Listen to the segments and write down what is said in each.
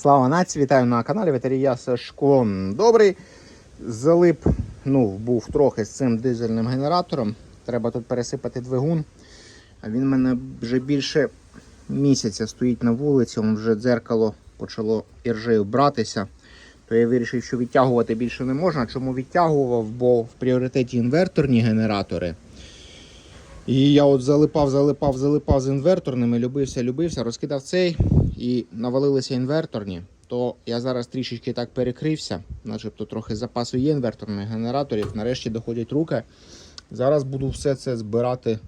Слава нації, вітаю на каналі Ветерія Сашко. Добрий. Залип, був трохи з цим дизельним генератором. Треба тут пересипати двигун. А він в мене вже більше місяця стоїть на вулиці, вже дзеркало почало іржею братися. То я вирішив, що відтягувати більше не можна. Чому відтягував? Бо в пріоритеті інверторні генератори. І я от залипав з інверторними, любився, розкидав цей і навалилися інверторні. То я зараз трішечки так перекрився, начебто трохи запасу є інверторних генераторів. Нарешті доходять руки. Зараз буду все це збирати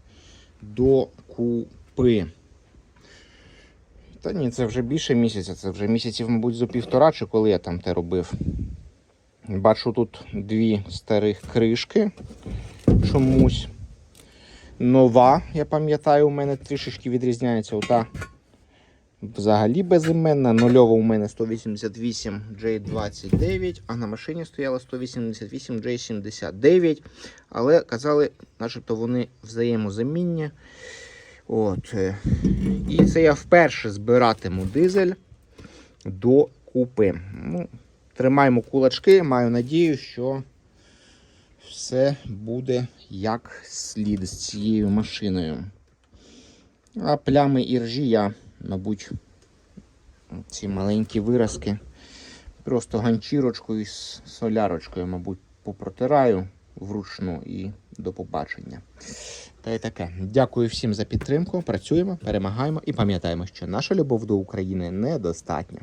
докупи. Та ні, це вже більше місяця, це вже місяців, мабуть, зо півтора, чи коли я там те робив. Бачу тут дві старих кришки чомусь. Нова, я пам'ятаю, у мене трішечки відрізняється. Ота взагалі безіменна. Нульова у мене 188 J29, а на машині стояла 188 J79. Але казали, начебто вони взаємозамінні. От. І це я вперше збиратиму дизель докупи. Тримаємо кулачки, маю надію, що все буде як слід з цією машиною. А плями іржі я, мабуть, ці маленькі виразки просто ганчірочкою з солярочкою, мабуть, попротираю вручну і до побачення. Та й таке. Дякую всім за підтримку. Працюємо, перемагаємо і пам'ятаємо, що наша любов до України недостатня.